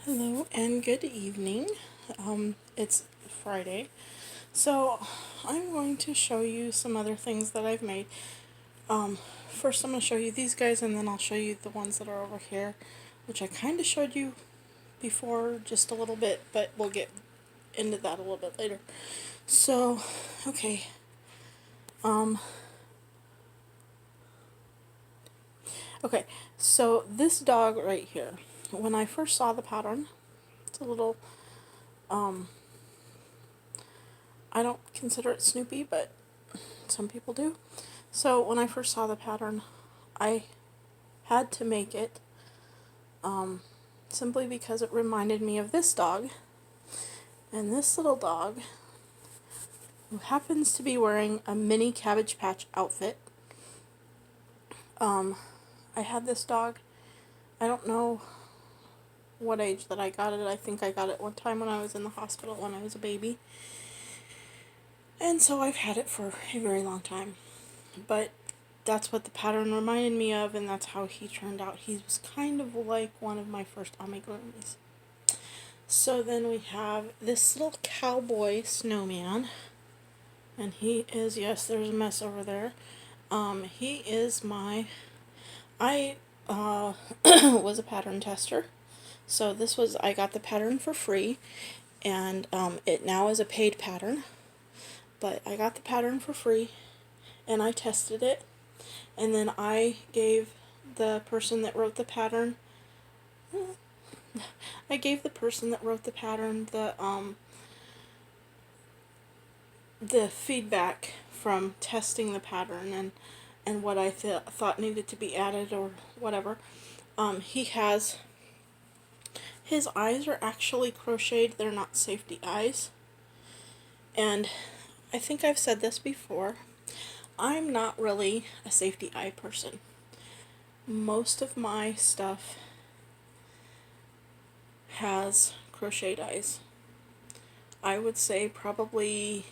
Hello and good evening. It's Friday, so I'm going to show you some other things that I've made. First I'm going to show you these guys, and then I'll show you the ones that are over here, which I kind of showed you before just a little bit, but we'll get into that a little bit later. So, okay. Okay, so this dog right here, when I first saw the pattern, it's a little, I don't consider it Snoopy, but some people do. So when I first saw the pattern, I had to make it simply because it reminded me of this dog. And this little dog, who happens to be wearing a mini Cabbage Patch outfit. I had this dog, I don't know what age that I got it. I think I got it one time when I was in the hospital when I was a baby. And so I've had it for a very long time. But that's what the pattern reminded me of, and that's how he turned out. He was kind of like one of my first amigurumis. So then we have this little cowboy snowman, and he is, yes, there's a mess over there. He is I was a pattern tester, so I got the pattern for free, and it now is a paid pattern, but I got the pattern for free, and I tested it, and then I gave the person that wrote the pattern, the feedback from testing the pattern and what I thought needed to be added or whatever. His eyes are actually crocheted. They're not safety eyes. And I think I've said this before. I'm not really a safety eye person. Most of my stuff has crocheted eyes. I would say probably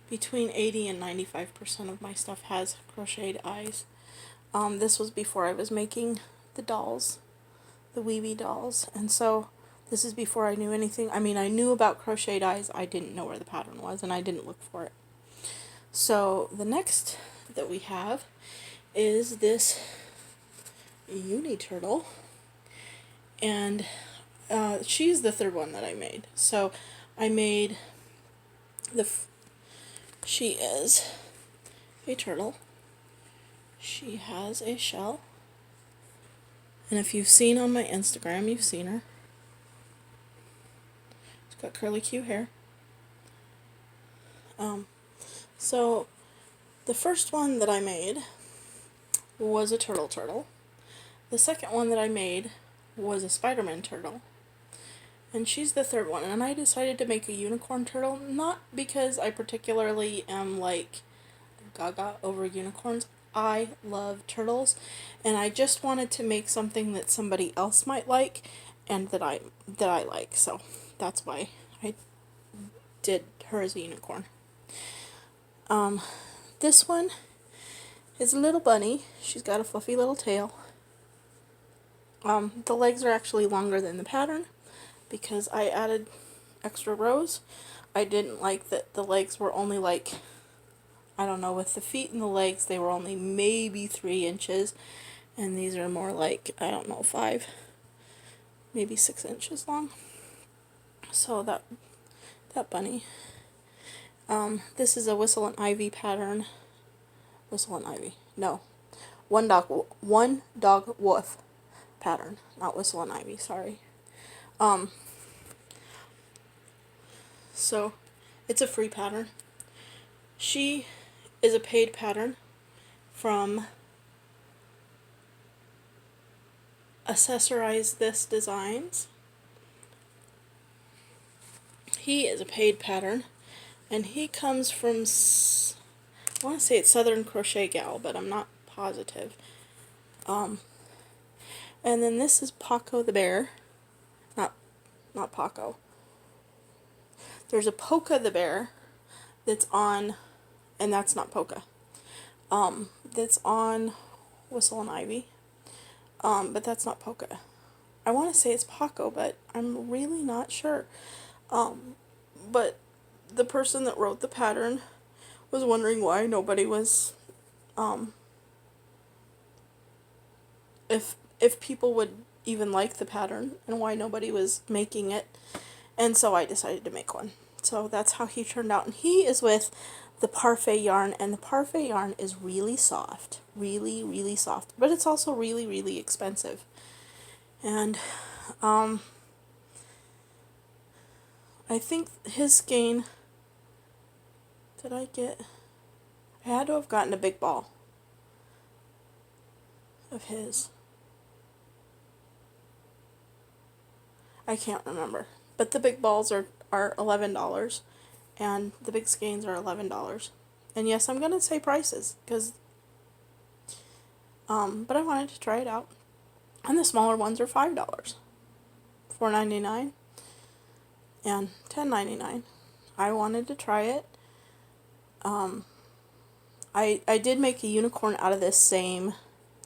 between 80 and 95% of my stuff has crocheted eyes. This was before I was making the dolls, the weebee dolls, and so this is before I knew anything. I mean, I knew about crocheted eyes, I didn't know where the pattern was, and I didn't look for it. So the next that we have is this uni turtle, and she's the third one that I made. So I made she is a turtle. She has a shell. And if you've seen on my Instagram, you've seen her. She's got curly cute hair. So the first one that I made was a turtle. The second one that I made was a Spider-Man turtle. And she's the third one. And I decided to make a unicorn turtle, not because I particularly am like gaga over unicorns. I love turtles, and I just wanted to make something that somebody else might like and that I like. So that's why I did her as a unicorn. This one is a little bunny. She's got a fluffy little tail. The legs are actually longer than the pattern because I added extra rows. I didn't like that the legs were only like, I don't know, with the feet and the legs they were only maybe 3 inches, and these are more like, I don't know, 5, maybe 6 inches long. So that bunny. This is a Whistle and Ivy pattern. Whistle and Ivy. No. One dog wolf pattern. Not Whistle and Ivy, sorry. So it's a free pattern. She is a paid pattern from Accessorize This Designs. He is a paid pattern, and he comes from, I want to say it's Southern Crochet Gal, but I'm not positive. And then this is Paco the bear. Not Paco. There's a Polka the bear that's on, and that's not Polka. That's on Whistle and Ivy. But that's not Polka. I want to say it's Paco, but I'm really not sure. But the person that wrote the pattern was wondering why nobody was, if people would even like the pattern and why nobody was making it. And so I decided to make one. So that's how he turned out. And he is with the Parfait yarn, and the Parfait yarn is really soft. Really, really soft. But it's also really, really expensive. And I think his skein, I had to have gotten a big ball of his. I can't remember. But the big balls are $11, and the big skeins are $11. And yes, I'm going to say prices, because, but I wanted to try it out. And the smaller ones are $5, $4.99, and $10.99. I wanted to try it. I did make a unicorn out of this same,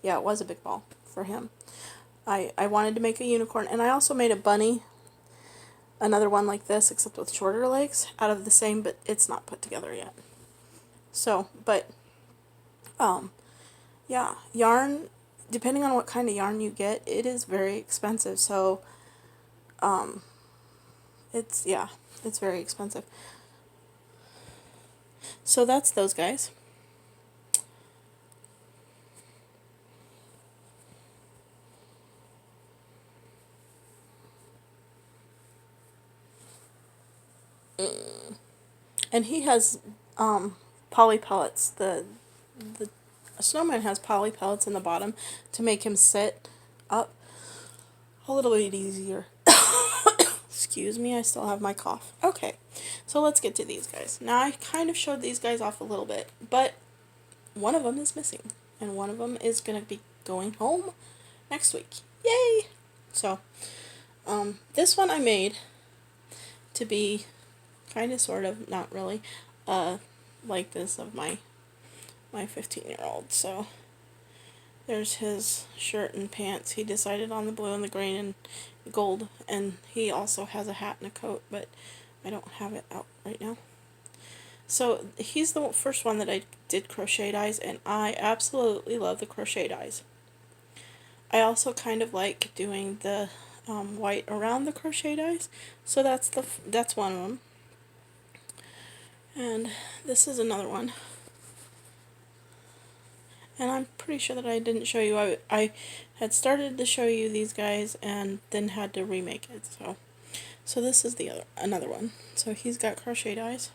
yeah, it was a big ball for him. I wanted to make a unicorn, and I also made a bunny, another one like this, except with shorter legs, out of the same, but it's not put together yet. So, but, yeah, yarn, depending on what kind of yarn you get, it is very expensive. So, it's very expensive. So that's those guys. And he has poly pellets. The snowman has poly pellets in the bottom to make him sit up a little bit easier. Excuse me, I still have my cough. Okay, so let's get to these guys. Now I kind of showed these guys off a little bit, but one of them is missing, and one of them is going to be going home next week. Yay! So, this one I made to be kind of, sort of, not really, like this of my 15-year-old. So, there's his shirt and pants. He decided on the blue and the green and gold, and he also has a hat and a coat, but I don't have it out right now. So, he's the first one that I did crochet dies, and I absolutely love the crochet dies. I also kind of like doing the white around the crochet dies, so that's one of them. And this is another one. And I'm pretty sure that I didn't show you. I had started to show you these guys and then had to remake it. So this is another one. So he's got crochet dies,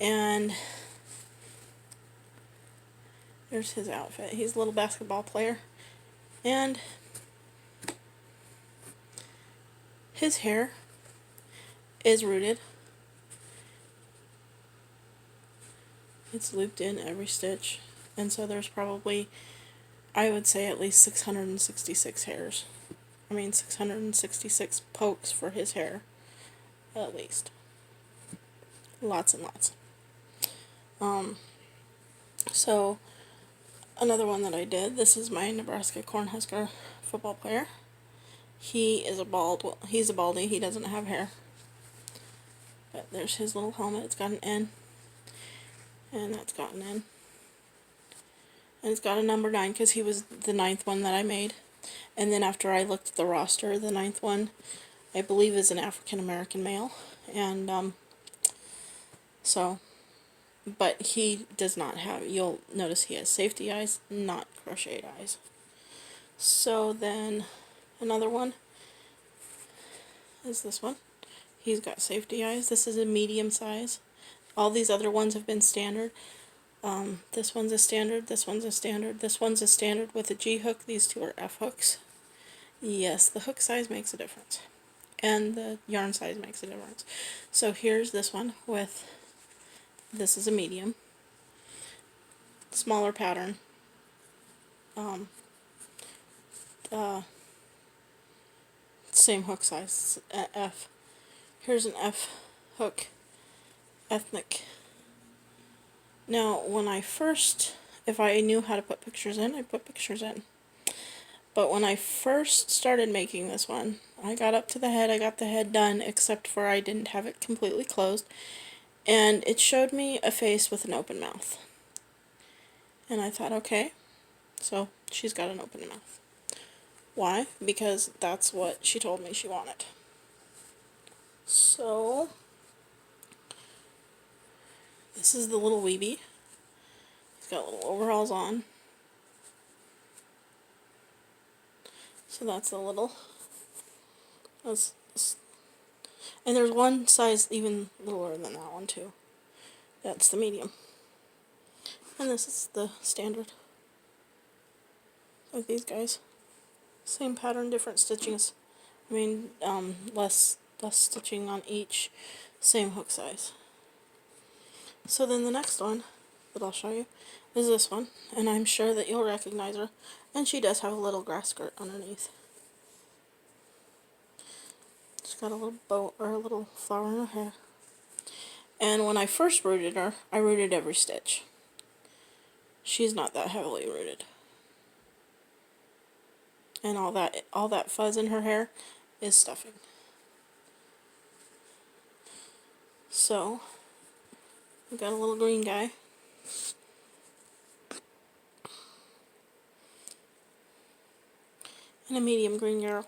and there's his outfit. He's a little basketball player, and his hair is rooted. It's looped in every stitch, and so there's probably, I would say, at least 666 hairs. 666 pokes for his hair, at least. Lots and lots. So, another one that I did, this is my Nebraska Cornhusker football player. He's a baldy, he doesn't have hair. But there's his little helmet, it's got an N. And that's got an N. And it's got a number 9 because he was the 9th one that I made. And then after I looked at the roster, the 9th one, I believe, is an African American male. And, but he does not have, you'll notice he has safety eyes, not crocheted eyes. So then, another one is this one. He's got safety eyes. This is a medium size. All these other ones have been standard. This one's a standard, this one's a standard, this one's a standard with a G hook. These two are F hooks. Yes, the hook size makes a difference. And the yarn size makes a difference. So here's this one with, this is a medium. Smaller pattern. Same hook size, F. Here's an F hook. Ethnic. Now, when I first, if I knew how to put pictures in, I put pictures in. But when I first started making this one, I got up to the head, I got the head done, except for I didn't have it completely closed. And it showed me a face with an open mouth. And I thought, okay, so she's got an open mouth. Why? Because that's what she told me she wanted. So, this is the little weebee. He's got little overalls on. So that's a little, and there's one size even littler than that one too. That's the medium. And this is the standard of these guys. Same pattern, different stitchings. I mean, less stitching on each, same hook size. So then the next one that I'll show you is this one, and I'm sure that you'll recognize her. And she does have a little grass skirt underneath. She's got a little bow or a little flower in her hair. And when I first rooted her, I rooted every stitch. She's not that heavily rooted. And all that fuzz in her hair is stuffing. So, we got a little green guy. And a medium green girl.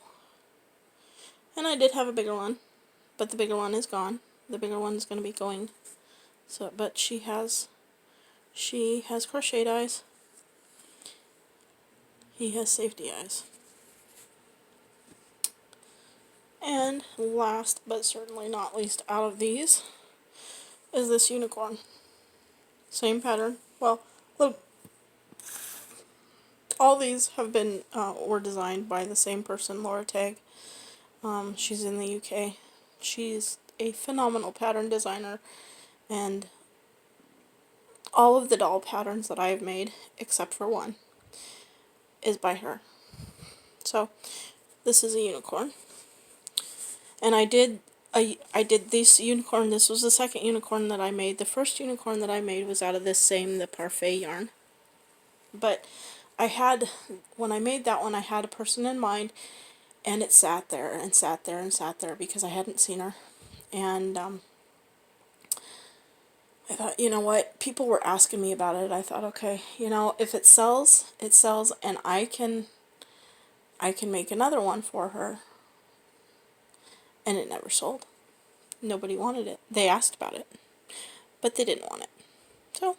And I did have a bigger one, but the bigger one is gone. The bigger one is going to be going. So, but she has crocheted eyes. He has safety eyes. And last but certainly not least out of these is this unicorn. Same pattern. Well, look, all these have been were designed by the same person, Laura Tagg. She's in the UK. She's a phenomenal pattern designer, and all of the doll patterns that I have made, except for one, is by her. So this is a unicorn, and I did this unicorn. This was the second unicorn that I made. The first unicorn that I made was out of this same, the Parfait yarn. But when I made that one, I had a person in mind, and it sat there and sat there and sat there because I hadn't seen her. And I thought, you know what, people were asking me about it. I thought, okay, you know, if it sells, it sells, and I can make another one for her. And it never sold. Nobody wanted it. They asked about it, but they didn't want it. So,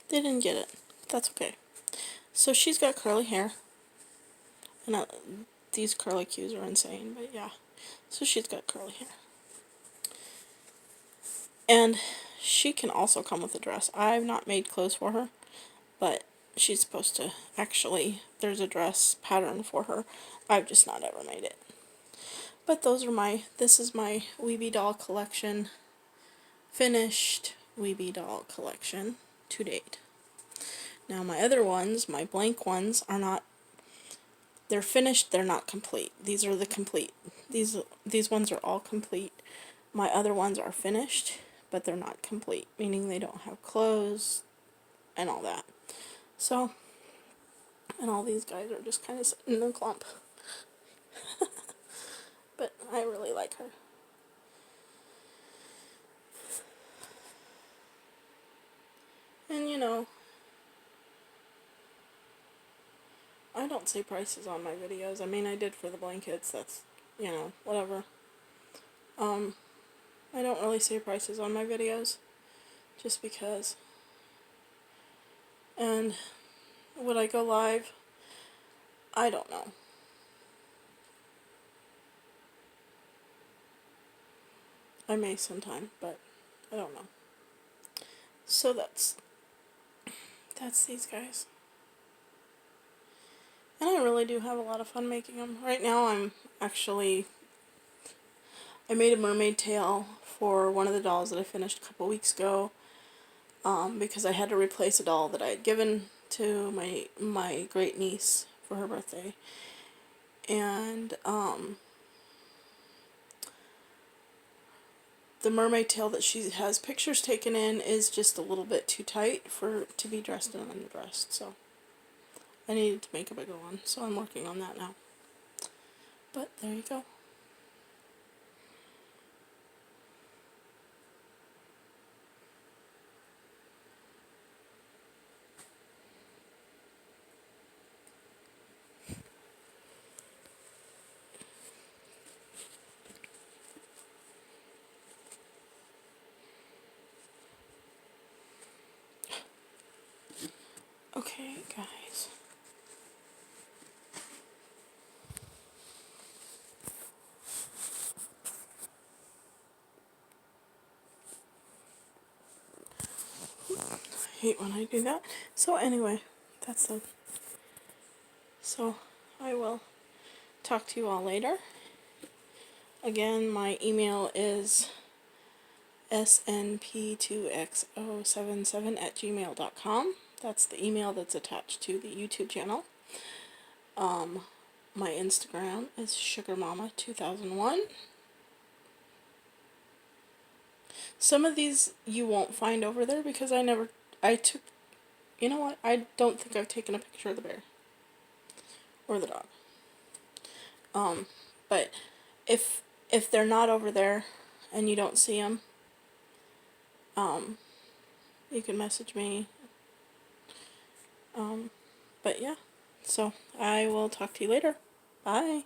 they didn't get it. That's okay. So she's got curly hair. And these curly cues are insane, but yeah. So she's got curly hair. And she can also come with a dress. I've not made clothes for her, but she's supposed to actually, there's a dress pattern for her. I've just not ever made it. But this is my weebee doll collection, finished weebee doll collection to date. Now my other ones, my blank ones, are not, they're finished, they're not complete. These are the complete. These ones are all complete. My other ones are finished, but they're not complete, meaning they don't have clothes and all that. So, and all these guys are just kind of sitting in a clump. But I really like her. And you know, I don't say prices on my videos. I mean, I did for the blankets. That's, you know, whatever. I don't really say prices on my videos, just because. And would I go live? I don't know. I may sometime, but I don't know. So that's these guys. And I really do have a lot of fun making them. Right now I made a mermaid tail for one of the dolls that I finished a couple weeks ago, because I had to replace a doll that I had given to my great niece for her birthday. And the mermaid tail that she has pictures taken in is just a little bit too tight to be dressed and undressed. So I needed to make a bigger one, so I'm working on that now. But there you go. Okay, guys. I hate when I do that. So anyway, that's it. So I will talk to you all later. Again, my email is snp2xo77@gmail.com. That's the email that's attached to the YouTube channel. My Instagram is sugarmama2001. Some of these you won't find over there because I took, you know what, I don't think I've taken a picture of the bear. Or the dog. But if they're not over there and you don't see them, you can message me. But yeah, so I will talk to you later. Bye.